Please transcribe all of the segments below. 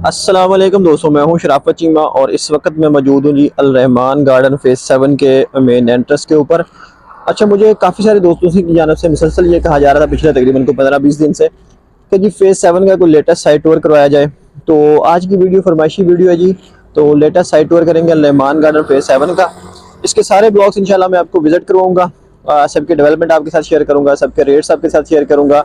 अस्सलाम वालेकुम दोस्तों, मैं हूं शराफत चीमा और इस वक्त मैं मौजूद हूं जी अल रहमान गार्डन फेज़ 7 के मेन एंट्रेंस के ऊपर। अच्छा, मुझे काफ़ी सारे दोस्तों की जानिब से मुसलसल ये कहा जा रहा था पिछले तकरीबन को 15-20 दिन से कि जी फेज़ 7 का कोई लेटेस्ट साइट टूर करवाया जाए। तो आज की वीडियो फरमाइशी वीडियो है जी। तो लेटेस्ट साइट टूर करेंगे अल रहमान गार्डन फेज़ 7 का। इसके सारे ब्लॉग्स इंशाल्लाह मैं आपको विजिट करवाऊंगा, सबके डेवलपमेंट आपके साथ शेयर करूंगा, सबके रेट्स आपके साथ शेयर करूंगा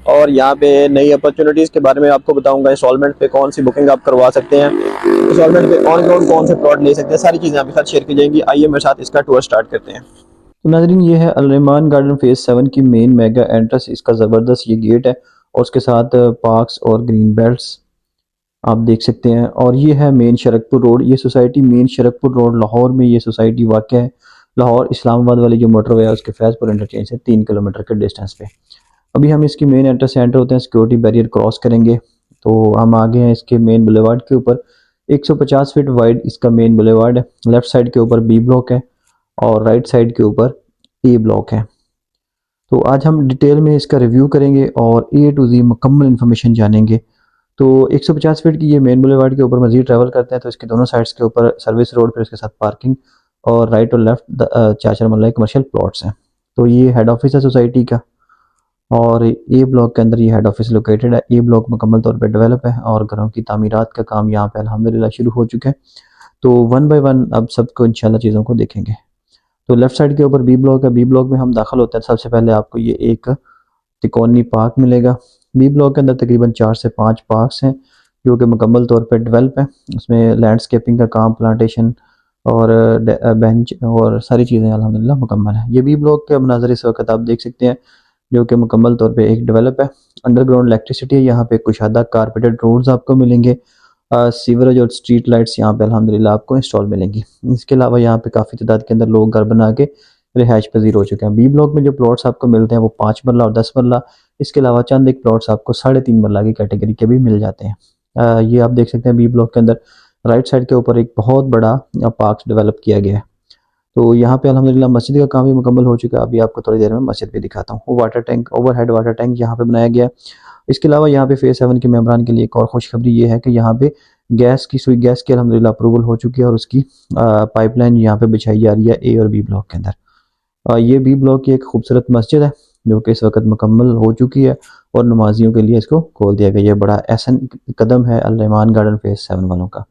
और यहाँ पे नई अपॉर्चुनिटीज़ के बारे में आपको बताऊंगा। इंस्टॉलमेंट पे कौन सी बुकिंग आप करवा सकते हैं, इंस्टॉलमेंट पे ऑन ग्राउंड कौन से प्लॉट ले सकते हैं, सारी चीज़ें आपके साथ शेयर की जाएंगी। आइए मेरे साथ इसका टूर स्टार्ट करते हैं। तो नाज़रीन, ये है अल रहमान गार्डन फेज़ 7 की मेन मेगा एंट्रेंस। इसका ज़बरदस्त ये गेट है और उसके साथ पार्क्स और ग्रीन बेल्ट्स आप देख सकते हैं। और ये है मेन शरकपुर रोड। ये society main Sharakpur road Lahore में ये सोसाइटी वाक़ है। लाहौर इस्लामाबाद वाली जो मोटरवे है उसके फैज़पुर इंटरचेंज से 3 किलोमीटर के डिस्टेंस पे। अभी हम इसकी मेन एंट्रेंस से एंटर होते हैं, सिक्योरिटी बैरियर क्रॉस करेंगे तो हम आगे हैं इसके मेन बुलेवार्ड के ऊपर। 150 फीट वाइड इसका मेन बुलेवार्ड है। लेफ्ट साइड के ऊपर बी ब्लॉक है और राइट साइड के ऊपर ए ब्लॉक है। तो आज हम डिटेल में इसका रिव्यू करेंगे और ए टू जी मुकम्मल इन्फॉर्मेशन जानेंगे। तो 150 फीट की ये मेन बुलेवार्ड के ऊपर मजीद ट्रैवल करते हैं तो इसके दोनों साइड्स के ऊपर सर्विस रोड, फिर इसके साथ पार्किंग और राइट और लेफ्ट चाचर मल्ला कमर्शियल प्लॉट्स हैं। तो ये हेड ऑफिस है सोसाइटी का और ए ब्लॉक के अंदर ये हेड ऑफिस लोकेटेड है। ए ब्लॉक मुकम्मल तौर पे डेवलप है और घरों की तामीरात का काम यहाँ पे अल्हम्दुलिल्लाह शुरू हो चुका है। तो वन बाय वन अब सबको इंशाल्लाह चीज़ों को देखेंगे। तो लेफ्ट साइड के ऊपर बी ब्लॉक है। बी ब्लॉक में हम दाखिल होते हैं, सबसे पहले आपको ये एक तिकोनी पार्क मिलेगा। बी ब्लॉक के अंदर तकरीबन 4 से 5 पार्क्स हैं जो कि मुकम्मल तौर पे डेवलप है। उसमें लैंडस्केपिंग का काम, प्लांटेशन और बेंच और सारी चीज़ें अल्हम्दुलिल्लाह मुकम्मल है। ये बी ब्लॉक के मनाज़र इस वक्त आप देख सकते हैं जो कि मुकम्मल तौर पे एक डेवलप है। अंडरग्राउंड इलेक्ट्रिसिटी है यहाँ पे, कुशादा कारपेटेड रोड्स आपको मिलेंगे। सीवरेज और स्ट्रीट लाइट्स यहाँ पे अल्हम्दुलिल्लाह आपको इंस्टॉल मिलेंगी। इसके अलावा यहाँ पे काफ़ी तादाद के अंदर लोग घर बना के रिहाइश पजीर हो चुके हैं। बी ब्लॉक में जो प्लॉट्स आपको मिलते हैं वो 5 मरला और 10 मरला, इसके अलावा चंद एक प्लॉट्स आपको 3.5 मरला की कैटेगरी के भी मिल जाते हैं। ये आप देख सकते हैं बी ब्लॉक के अंदर राइट साइड के ऊपर एक बहुत बड़ा पार्क डेवलप किया गया है। तो यहाँ पे अल्हम्दुलिल्लाह मस्जिद का काम भी मुकम्मल हो चुका है। अभी आपको थोड़ी देर में मस्जिद भी दिखाता हूँ। वो water tank, overhead water tank यहाँ पे बनाया गया है। इसके अलावा यहाँ पे फेज़ 7 के मेंबरान के लिए एक और खुशखबरी ये है कि यहाँ पे सुई गैस की अल्हम्दुलिल्लाह अप्रूवल हो चुकी है और उसकी पाइपलाइन यहाँ पे बिछाई जा रही है ए और बी ब्लॉक के अंदर। ये बी ब्लॉक की एक खूबसूरत मस्जिद है जो कि इस वक्त मुकम्मल हो चुकी है और नमाजियों के लिए इसको खोल दिया गया। ये बड़ा एहसन कदम है अल रहमान गार्डन फेज़ 7 वालों का।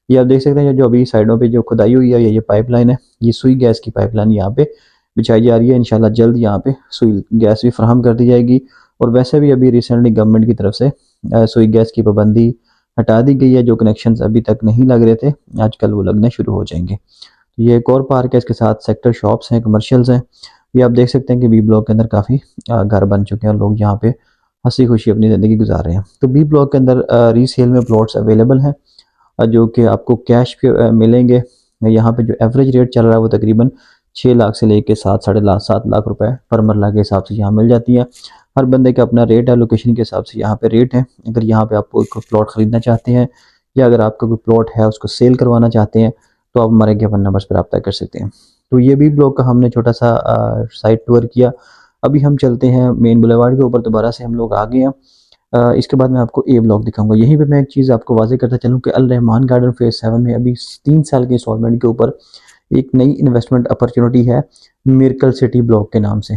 ये आप देख सकते हैं जो अभी साइडों पे जो खुदाई हुई है, ये पाइपलाइन है। ये सुई गैस की पाइपलाइन यहाँ पे बिछाई जा रही है। इंशाल्लाह जल्द यहाँ पे सुई गैस भी फराहम कर दी जाएगी। और वैसे भी अभी रिसेंटली गवर्नमेंट की तरफ से सुई गैस की पाबंदी हटा दी गई है। जो कनेक्शन अभी तक नहीं लग रहे थे, आजकल वो लगने शुरू हो जाएंगे। ये एक और पार्क है, इसके साथ सेक्टर शॉप्स हैं, कमर्शियल्स हैं। ये आप देख सकते हैं कि बी ब्लॉक के अंदर काफ़ी घर बन चुके हैं और लोग यहाँ पे हंसी खुशी अपनी ज़िंदगी गुजार रहे हैं। तो बी ब्लॉक के अंदर रीसेल में प्लॉट्स अवेलेबल हैं जो कि आपको कैश पे मिलेंगे। यहाँ पे जो एवरेज रेट चल रहा है वो तकरीबन 6 लाख से लेके 7 लाख रुपए पर मरला के हिसाब से यहाँ मिल जाती है। हर बंदे का अपना रेट है, लोकेशन के हिसाब से यहाँ पे रेट है। अगर यहाँ पे आप कोई प्लॉट ख़रीदना चाहते हैं या अगर आपका कोई प्लॉट है उसको सेल करवाना चाहते हैं तो आप हमारे गिवन नंबर्स पर रब्ता कर सकते हैं। तो ये भी ब्लॉक का हमने छोटा सा साइट टूर किया। अभी हम चलते हैं मेन बुलेवार्ड के ऊपर, दोबारा से हम लोग आ गए हैं। इसके बाद मैं आपको ए ब्लॉक दिखाऊंगा। यहीं पे मैं एक चीज़ आपको वाज़ेह करता चलूँ कि अल रहमान गार्डन फेज़ 7 में अभी 3 साल के इंस्टॉलमेंट के ऊपर एक नई इन्वेस्टमेंट अपॉर्चुनिटी है मिरेकल सिटी ब्लॉक के नाम से।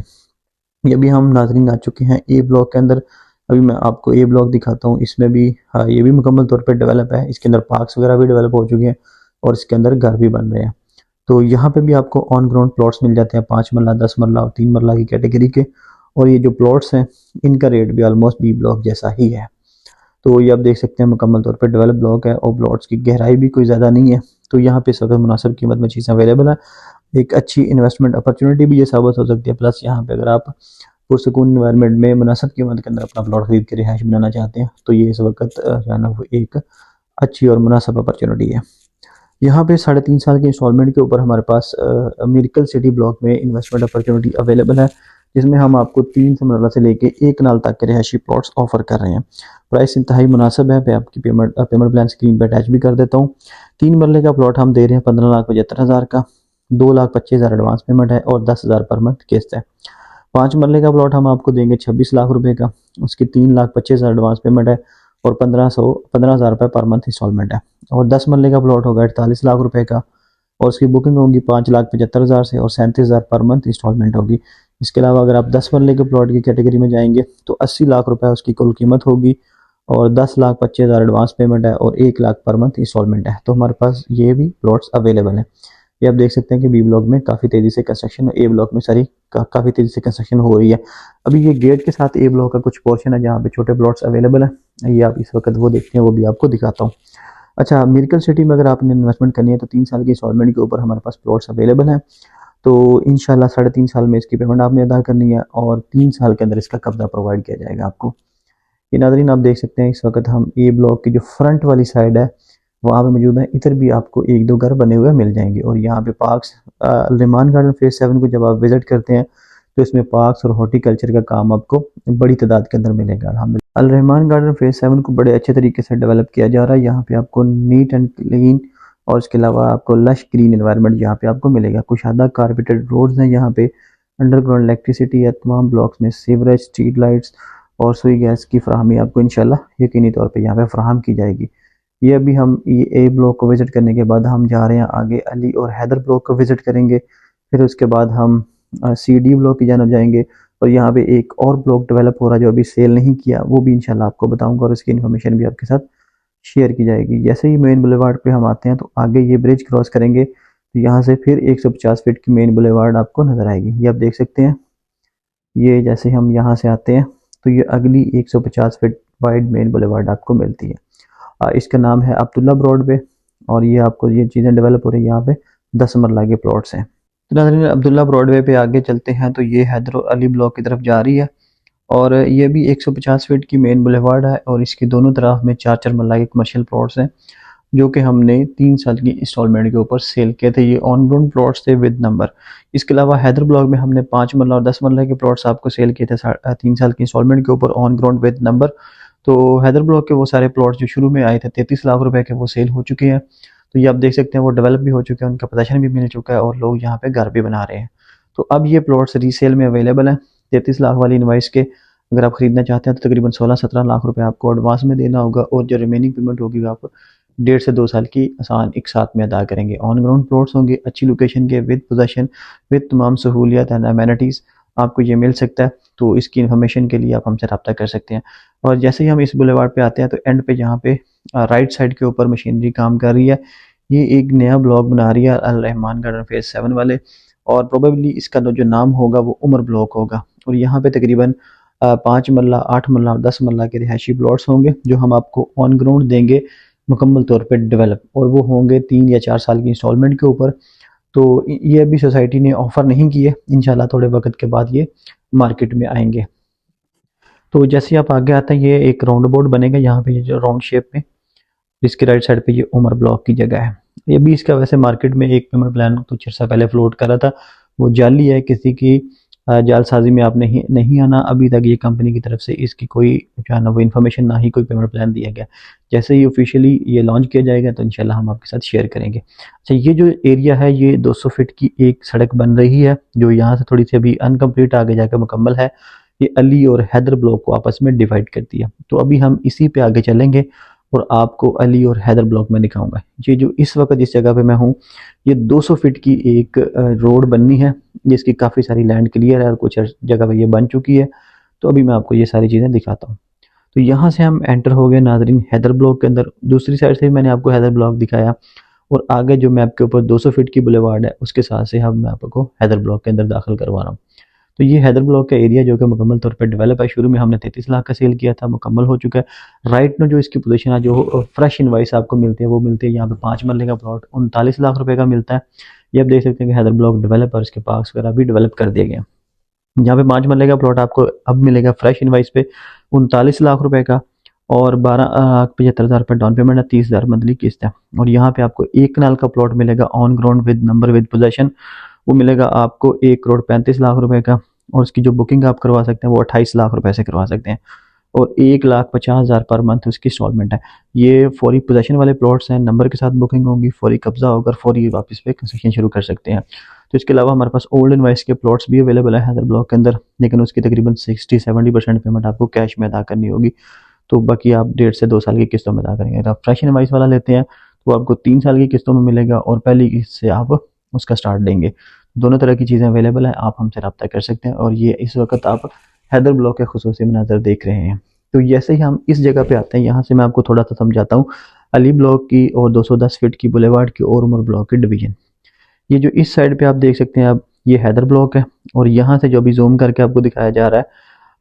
ये भी हम नाज़रीन आ चुके हैं ए ब्लॉक के अंदर। अभी मैं आपको ए ब्लॉक दिखाता हूँ। इसमें भी ये भी मुकम्मल तौर पर डेवलप है। इसके अंदर पार्क्स वगैरह भी डेवलप हो चुके हैं और इसके अंदर घर भी बन रहे हैं। तो यहाँ पे भी आपको ऑन ग्राउंड प्लॉट्स मिल जाते हैं 5 मरला, 10 मरला और 3 मरला की कैटेगरी के। और ये जो प्लॉट्स हैं इनका रेट भी ऑलमोस्ट बी ब्लॉक जैसा ही है। तो ये आप देख सकते हैं मुकम्मल तौर पे डेवलप ब्लॉक है और प्लॉट्स की गहराई भी कोई ज़्यादा नहीं है। तो यहाँ पे इस वक्त मुनासिब कीमत में चीज़ें अवेलेबल है। एक अच्छी इन्वेस्टमेंट अपॉर्चुनिटी भी ये साबित हो सकती है। प्लस यहाँ पे अगर आप पुरसकून इन्वायरमेंट में मुनासिब कीमत के अंदर अपना प्लॉट खरीद के रिहाइश बनाना चाहते हैं तो ये इस वक्त जो है ना वो एक अच्छी और मुनासिब अपॉर्चुनिटी है। यहाँ पे 3.5 साल के इंस्टॉलमेंट के ऊपर हमारे पास मिरेकल सिटी ब्लॉक में इन्वेस्टमेंट अपॉर्चुनिटी अवेलेबल है जिसमें हम आपको 3 से मरला से लेके 1 कनाल तक के रिहायशी प्लॉट्स ऑफर कर रहे हैं। प्राइस इंतहाई मुनासिब है। मैं आपकी पेमेंट प्लान स्क्रीन पर अटैच भी कर देता हूँ। 3 मरले का प्लॉट हम दे रहे हैं 15,75,000 का, 2,25,000 एडवांस पेमेंट है और 10,000 पर मंथ किस्त है। 5 मरले का प्लॉट हम आपको देंगे 26 लाख रुपए का, उसकी 3,25,000 एडवांस पेमेंट है और 15,000 रुपये पर मंथ इंस्टॉलमेंट है। और 10 मरले का प्लॉट होगा 48 लाख रुपए का, और उसकी बुकिंग होगी 5,75,000 से, और 37,000 पर मंथ इंस्टॉलमेंट होगी। इसके अलावा अगर आप 10 मरले के प्लॉट की कैटेगरी में जाएंगे तो 80 लाख रुपए उसकी कुल कीमत होगी, और 10,25,000 एडवांस पेमेंट है, और 1 लाख पर मंथ इंस्टॉलमेंट है। तो हमारे पास ये भी प्लॉट्स अवेलेबल हैं। ये आप देख सकते हैं कि बी ब्लॉक में काफ़ी तेज़ी से कंस्ट्रक्शन, ए ब्लॉक में सारी काफ़ी तेज़ी से कंस्ट्रक्शन हो रही है। अभी ये गेट के साथ ए ब्लॉक का कुछ पोर्शन है जहाँ पे छोटे प्लॉट्स अवेलेबल हैं। ये आप इस वक्त वो देखते हैं, वो भी आपको दिखाता हूँ। अच्छा, मिरेकल सिटी में अगर आपने इन्वेस्टमेंट करनी है तो 3 साल की इंस्टॉलमेंट के ऊपर हमारे पास प्लॉट्स अवेलेबल हैं। तो इंशाल्लाह 3.5 साल में इसकी पेमेंट आपने अदा करनी है, और 3 साल के अंदर इसका कब्जा प्रोवाइड किया जाएगा आपको। ये नाज़रीन आप देख सकते हैं इस वक्त हम ए ब्लॉक की जो फ्रंट वाली साइड है वहाँ पे मौजूद है। इधर भी आपको 1-2 घर बने हुए मिल जाएंगे, और यहाँ पे पार्क्स, रहमान गार्डन फेज 7 को जब आप विजिट करते हैं तो इसमें पार्क्स और हॉर्टिकल्चर का काम आपको बड़ी तादाद के अंदर मिलेगा। अल्हम्दुलिल्लाह, अल रहमान गार्डन फेज 7 को बड़े अच्छे तरीके से डेवलप किया जा रहा है। यहाँ पे आपको नीट एंड क्लीन, और उसके अलावा आपको लश ग्रीन एनवायरनमेंट यहाँ पे आपको मिलेगा। कुशादा कारपेटेड रोड्स हैं यहाँ पे, अंडरग्राउंड इलेक्ट्रिसिटी है, तमाम ब्लॉक्स में सीवरेज, स्ट्रीट लाइट्स और सुई गैस की फ्राहमी आपको इंशाल्लाह यकीनी तौर पे यहाँ पे फ्राहम की जाएगी। ये अभी हम ये ए ब्लॉक को विज़िट करने के बाद हम जा रहे हैं आगे अली और हैदर ब्लॉक को विज़िट करेंगे। फिर उसके बाद हम सी डी ब्लॉक की जानब जाएंगे, और यहाँ पे एक और ब्लॉक डेवलप हो रहा है जो अभी सेल नहीं किया, वो भी इंशाल्लाह आपको बताऊंगा, और इसकी इन्फॉर्मेशन भी आपके साथ शेयर की जाएगी। जैसे ही मेन बुलेवार्ड पे हम आते हैं तो आगे ये ब्रिज क्रॉस करेंगे तो यहाँ से फिर 150 फीट की मेन बुलेवार्ड आपको नज़र आएगी। ये आप देख सकते हैं। ये जैसे हम यहाँ से आते हैं तो ये अगली 150 फीट वाइड मेन बुलेवार्ड आपको मिलती है। इसका नाम है अब्दुल्ला ब्रॉडवे, और ये आपको ये चीज़ें डेवलप हो रही है। यहाँ पे 10 मरला के प्लॉट्स हैं। तो नाज़रीन अब्दुल्ला ब्रॉडवे पे आगे चलते हैं तो ये हैदर और अली ब्लॉक की तरफ जा रही है, और ये भी 150 फीट की मेन बुलेवार्ड है, और इसकी दोनों तरफ में 4-4 मरला के कमर्शियल प्लॉट्स हैं जो कि हमने 3 साल की इंस्टॉलमेंट के ऊपर सेल किए थे। ये ऑन ग्राउंड प्लॉट्स थे विद नंबर। इसके अलावा हैदर ब्लॉक में हमने 5 मरला और 10 मरला के प्लॉट्स आपको सेल किए थे 3 साल की इंस्टॉलमेंट के ऊपर ऑन ग्राउंड विद नंबर। तो हैदर ब्लॉक के वो सारे प्लॉट्स जो शुरू में आए थे 33 लाख रुपए के, वो सेल हो चुके हैं। तो ये आप देख सकते हैं वो डेवलप भी हो चुके हैं, उनका पोजीशन भी मिल चुका है, और लोग यहाँ पे घर भी बना रहे हैं। तो अब ये प्लॉट्स रीसेल में अवेलेबल हैं। 33 लाख वाली इनवाइस के अगर आप खरीदना चाहते हैं तो तकरीबन 16-17 लाख रुपए आपको एडवांस में देना होगा, और जो रिमेनिंग पेमेंट होगी वो आप 1.5 से 2 साल की आसान एक साथ में अदा करेंगे। ऑन ग्राउंड प्लॉट्स होंगे अच्छी लोकेशन के, विद पोजेसन, विद तमाम सहूलियत एंड अमेनिटीज़ आपको ये मिल सकता है। तो इसकी इन्फॉर्मेशन के लिए आप हमसे रब्ता कर सकते हैं। और जैसे ही हम इस बुलेवार्ड पे आते हैं तो एंड पे जहाँ पे राइट साइड के ऊपर मशीनरी काम कर रही है, ये एक नया ब्लॉक बना रही है अल रहमान गार्डन फेज 7 वाले, और प्रोबेबली इसका जो नाम होगा वो उमर ब्लॉक होगा। और यहाँ पे तकरीबन 5 मरला, 8 मरला और 10 मरला के रिहायशी प्लॉट्स होंगे जो हम आपको ऑन ग्राउंड देंगे मुकम्मल तौर पे डेवलप, और वो होंगे 3 या 4 साल की इंस्टॉलमेंट के ऊपर। तो ये अभी सोसाइटी ने ऑफ़र नहीं किए, इंशाल्लाह थोड़े वक्त के बाद ये मार्केट में आएंगे। तो जैसे ही आप आगे आते हैं ये एक राउंड बोर्ड बनेगा यहाँ पे, ये जो राउंड शेप में, जिसके राइट साइड पे ये उमर ब्लॉक की जगह है। ये भी इसका वैसे मार्केट में एक पेमेंट प्लान कुछ अर्सा पहले फ्लोट कर रहा था, वो जाली है, किसी की जालसाजी में आप नहीं आना। अभी तक ये कंपनी की तरफ से इसकी कोई जो है ना वो इन्फॉर्मेशन, ना ही कोई पेमेंट प्लान दिया गया। जैसे ही ऑफिशियली ये लॉन्च किया जाएगा तो इंशाल्लाह हम आपके साथ शेयर करेंगे। अच्छा, ये जो एरिया है ये 200 फीट की एक सड़क बन रही है जो यहाँ से थोड़ी सी अभी अनकम्प्लीट, आगे जाकर मुकम्मल है। ये अली और हैदर ब्लॉक को आपस में डिवाइड करती है। तो अभी हम इसी पे आगे चलेंगे और आपको अली और हैदर ब्लॉक में दिखाऊंगा। ये जो इस वक्त जिस जगह पे मैं हूँ, ये 200 फीट की एक रोड बननी है, जिसकी काफ़ी सारी लैंड क्लियर है और कुछ जगह पे ये बन चुकी है। तो अभी मैं आपको ये सारी चीज़ें दिखाता हूँ। तो यहाँ से हम एंटर हो गए नाजरीन हैदर ब्लॉक के अंदर। दूसरी साइड से मैंने आपको हैदर ब्लॉक दिखाया, और आगे जो मैप के ऊपर 200 फीट की बुलेवार्ड है उसके साथ से हम मैं आपको हैदर ब्लॉक के अंदर दाखिल करवा रहा हूँ। तो ये हैदर ब्लॉक का एरिया जो कि मुकम्मल तौर पर डेवलप है। शुरू में हमने 33 लाख का सेल किया था, मुकम्मल हो चुका है। राइट में जो इसकी पोजीशन है, जो फ्रेश इनवाइस आपको मिलती है वो मिलती है यहाँ पे 5 मरले का प्लॉट 39 लाख रुपए का मिलता है। ये आप देख सकते हैं कि हैदर ब्लॉक डेवलप और इसके पार्क्स वगैरह भी डेवलप कर दिए गए। यहाँ पे 5 मरले का प्लॉट आपको अब मिलेगा फ्रेश इनवाइस पे 39 लाख रुपए का, और 12,75,000 रुपये डाउन पेमेंट है, 30,000 मंथली किस्त है। और यहाँ पे आपको 1 कनाल का प्लॉट मिलेगा on ground with number with possession, वो मिलेगा आपको 1,35,00,000 रुपए का, और उसकी जो बुकिंग आप करवा सकते हैं वो 28 लाख रुपए से करवा सकते हैं, और 1,50,000 पर मंथ उसकी इंस्टॉलमेंट है। ये फौरी पोजेसन वाले प्लॉट्स हैं, नंबर के साथ बुकिंग होगी, फौरी कब्जा होकर फौरी वापस पे कंस्ट्रक्शन शुरू कर सकते हैं। तो इसके अलावा हमारे पास ओल्ड इनवाइस के प्लॉट्स भी अवेलेबल है हैदर ब्लॉक के अंदर, लेकिन उसकी तकरीबन 60-70% पेमेंट आपको कैश में अदा करनी होगी। तो बाकी आप 1.5 से 2 साल की किस्तों में अदा करेंगे। अगर आप फ्रेश इनवाइस वाला लेते हैं तो आपको 3 साल की किस्तों में मिलेगा और पहली किस्त से आप उसका स्टार्ट देंगे। दोनों तरह की चीज़ें अवेलेबल हैं, आप हमसे रब्ता कर सकते हैं। और ये इस वक्त आप हैदर ब्लॉक के खुसूसी मनाज़र देख रहे हैं। तो जैसे ही हम इस जगह पे आते हैं, यहाँ से मैं आपको थोड़ा सा समझाता हूँ अली ब्लॉक की और 210 फीट की बुलेवार्ड की और उमर ब्लॉक की डिवीजन। ये जो इस साइड पे आप देख सकते हैं, अब ये हैदर ब्लॉक है और यहाँ से जो अभी जूम करके आपको दिखाया जा रहा है,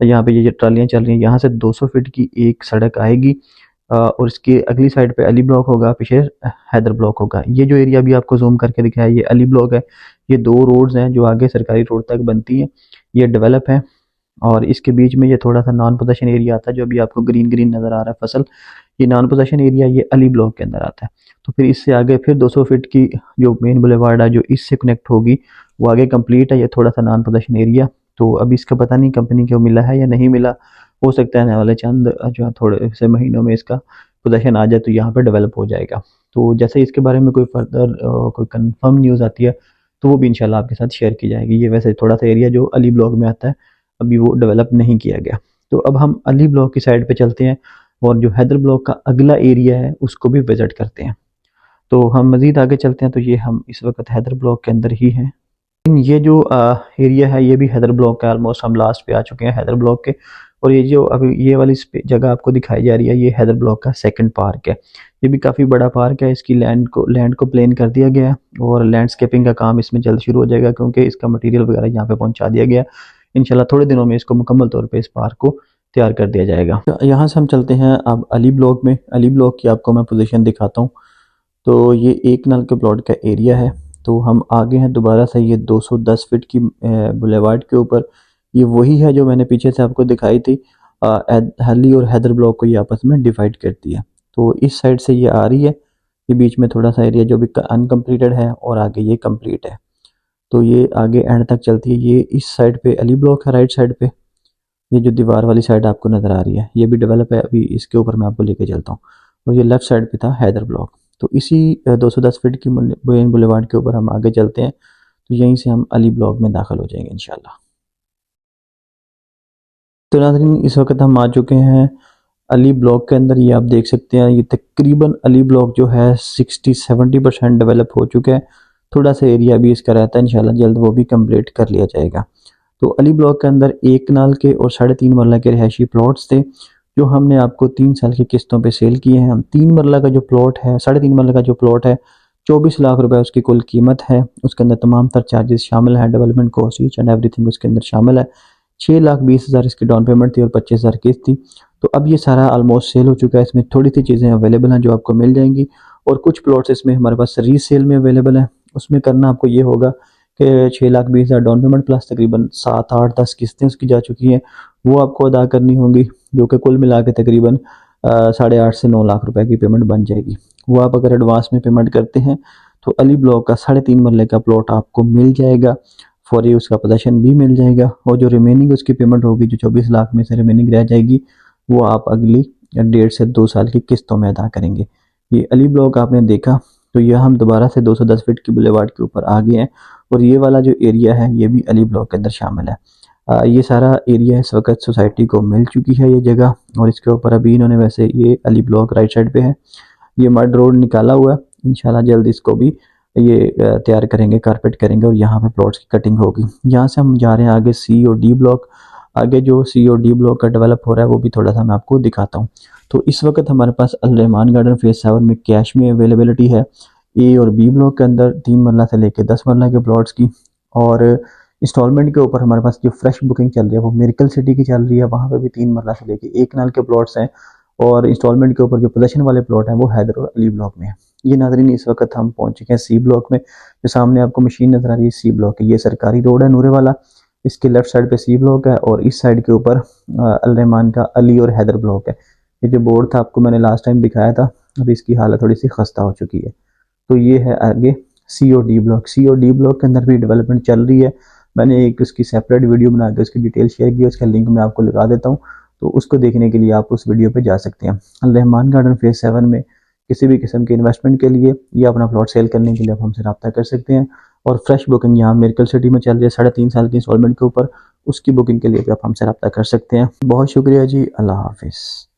यहाँ पे ये ट्रालियाँ चल रही हैं, यहाँ से 200 फीट की एक सड़क आएगी और इसकी अगली साइड पे अली ब्लॉक होगा, पीछे हैदर ब्लॉक होगा। ये जो एरिया भी आपको जूम करके दिखाया ये अली ब्लॉक है। ये 2 रोड्स हैं जो आगे सरकारी रोड तक बनती हैं, ये डेवलप है। और इसके बीच में ये थोड़ा सा नॉन पोजेशन एरिया आता है, जो अभी आपको ग्रीन ग्रीन नज़र आ रहा है फसल, ये नॉन पोजेशन एरिया ये अली ब्लॉक के अंदर आता है। तो फिर इससे आगे फिर 200 फीट की जो मेन बुलेवार्ड है जो इससे कनेक्ट होगी वो आगे कंप्लीट है। ये थोड़ा सा नॉन पोजेशन एरिया, तो अभी इसका पता नहीं कंपनी को मिला है या नहीं मिला, हो सकता है आने वाले चंद जो है थोड़े से महीनों में इसका पोजेशन आ जाए तो यहाँ पर डेवलप हो जाएगा। तो जैसे इसके बारे में कोई फर्दर कोई कंफर्म न्यूज़ आती है तो वो भी इंशाल्लाह आपके साथ शेयर की जाएगी। ये वैसे थोड़ा सा एरिया जो अली ब्लॉक में आता है अभी वो डेवलप नहीं किया गया। तो अब हम अली ब्लॉक की साइड पे चलते हैं और जो हैदर ब्लॉक का अगला एरिया है उसको भी विजिट करते हैं। तो हम मज़ीद आगे चलते हैं, तो ये हम इस वक्त हैदर ब्लॉक के अंदर ही हैं। ये जो एरिया है ये भी हैदर ब्लॉक का, ऑलमोस्ट हम लास्ट पे आ चुके हैं हैदर ब्लॉक के। और ये जो अभी ये वाली जगह आपको दिखाई जा रही है ये हैदर ब्लॉक का सेकंड पार्क है। ये भी काफ़ी बड़ा पार्क है। इसकी लैंड को प्लेन कर दिया गया है और लैंडस्केपिंग का काम इसमें जल्द शुरू हो जाएगा क्योंकि इसका मटेरियल वगैरह यहाँ पे पहुँचा दिया गया। इंशाल्लाह थोड़े दिनों में इसको मुकम्मल तौर पे इस पार्क को तैयार कर दिया जाएगा। तो यहाँ से हम चलते हैं अब अली ब्लॉक में। अली ब्लॉक की आपको मैं पोजीशन दिखाता हूँ। तो ये 1 नल के प्लॉट का एरिया है। तो हम आगे हैं दोबारा से, ये 210 फीट की बुलेवार्ड के ऊपर। ये वही है जो मैंने पीछे से आपको दिखाई थी, अली और हैदर ब्लॉक को ये आपस में डिवाइड करती है। तो इस साइड से ये आ रही है, ये बीच में थोड़ा सा एरिया जो भी अनकम्प्लीटेड है और आगे ये कंप्लीट है। तो ये आगे एंड तक चलती है। ये इस साइड पे अली ब्लॉक है, राइट साइड पे ये जो दीवार वाली साइड आपको नज़र आ रही है ये भी डेवलप है, अभी इसके ऊपर मैं आपको लेके चलता हूँ। और ये लेफ्ट साइड पे था हैदर ब्लॉक। तो इसी 210 फीट की मेन बुलेवार्ड के ऊपर हम आगे चलते हैं, तो यहीं से हम अली ब्लॉक में दाखिल हो जाएंगे इंशाल्लाह। तो नाज़रीन इस वक्त हम आ चुके हैं अली ब्लॉक के अंदर। ये आप देख सकते हैं ये तकरीबन अली ब्लॉक जो है 60-70% डेवलप हो चुका है। थोड़ा सा एरिया भी इसका रहता है, इंशाल्लाह जल्द वो भी कंप्लीट कर लिया जाएगा। तो अली ब्लॉक के अंदर 1 कनाल के और 3.5 मरला के रिहायशी प्लॉट्स थे जो हमने आपको 3 साल की किस्तों पे सेल किए हैं। हम 3 मरला का जो प्लॉट है, 3.5 मरला का जो प्लॉट है, 24 लाख रुपए उसकी कुल कीमत है। उसके अंदर तमाम तर चार्जेस शामिल हैं, development cost each and everything उसके अंदर शामिल है। 6,20,000 इसकी डाउन पेमेंट थी और 25,000 किस्त थी। तो अब ये सारा ऑलमोस्ट सेल हो चुका है। इसमें थोड़ी सी चीज़ें अवेलेबल हैं जो आपको मिल जाएंगी और कुछ प्लॉट्स इसमें हमारे पास रीसेल में अवेलेबल है। उसमें करना आपको ये होगा कि 6,20,000 डाउन पेमेंट प्लस तकरीबन 7, 8, 10 किस्तें उसकी जा चुकी हैं, वो आपको अदा करनी होंगी, जो कि कुल मिला के तकरीबन 8.5 से 9 लाख रुपए की पेमेंट बन जाएगी। वो आप अगर एडवांस में पेमेंट करते हैं तो अली ब्लॉक का 3.5 मरले का प्लॉट आपको मिल जाएगा, फौरी उसका पोजेसन भी मिल जाएगा। और जो रिमेनिंग उसकी पेमेंट होगी, जो 24 लाख में से रिमेनिंग रह जाएगी, वो आप अगली 1.5 से 2 साल की किस्तों में अदा करेंगे। ये अली ब्लॉक आपने देखा, तो यह हम दोबारा से 210 फीट की बुलेवार्ड के ऊपर आ गए हैं और ये वाला जो एरिया है ये भी अली ब्लॉक के अंदर शामिल है। ये सारा एरिया इस वक्त सोसाइटी को मिल चुकी है ये जगह। और इसके ऊपर अभी इन्होंने वैसे ये अली ब्लॉक राइट साइड पे है, ये मड रोड निकाला हुआ है। इंशाल्लाह जल्द इसको भी ये तैयार करेंगे, कारपेट करेंगे और यहाँ पे प्लॉट्स की कटिंग होगी। यहाँ से हम जा रहे हैं आगे सी और डी ब्लॉक। आगे जो सी और डी ब्लॉक का डेवलप हो रहा है वो भी थोड़ा सा मैं आपको दिखाता हूँ। तो इस वक्त हमारे पास अल रहमान गार्डन फेज 7 में कैश में अवेलेबिलिटी है ए और बी ब्लॉक के अंदर 3 मरला से लेकर 10 मरला के प्लॉट्स की। और इंस्टॉलमेंट के ऊपर हमारे पास जो फ्रेश बुकिंग चल रही है वो मिरेकल सिटी की चल रही है, वहाँ पे भी 3 मरला से लेकर 1 कनाल के प्लॉट्स हैं। और इंस्टॉलमेंट के ऊपर जो पोजेशन वाले प्लॉट हैं वो हैदर और अली ब्लॉक में है। ये नाज़रीन इस वक्त हम पहुँच चुके हैं सी ब्लॉक में। जो सामने आपको मशीन नजर आ रही है सी ब्लॉक है, ये सरकारी रोड है नूरे वाला, इसके लेफ्ट साइड पे सी ब्लॉक है और इस साइड के ऊपर अल रहमान का अली और हैदर ब्लॉक है। ये जो बोर्ड था आपको मैंने लास्ट टाइम दिखाया था, अभी इसकी हालत थोड़ी सी खस्ता हो चुकी है। तो ये है आगे सी और डी ब्लॉक। सी और डी ब्लॉक के अंदर भी डेवलपमेंट चल रही है। मैंने एक उसकी सेपरेट वीडियो बना के उसकी डिटेल शेयर की, उसका लिंक मैं आपको लगा देता हूँ, तो उसको देखने के लिए आप उस वीडियो पे जा सकते हैं। अल रहमान गार्डन फेज 7 में किसी भी किस्म के इन्वेस्टमेंट के लिए या अपना प्लॉट सेल करने के लिए आप हमसे रब्ता कर सकते हैं। और फ्रेश बुकिंग यहाँ मिरेकल सिटी में चल रही है 3.5 साल की इंस्टॉलमेंट के ऊपर, उसकी बुकिंग के लिए भी आप हमसे रब्ता कर सकते हैं। बहुत शुक्रिया जी, अल्लाह हाफिज़।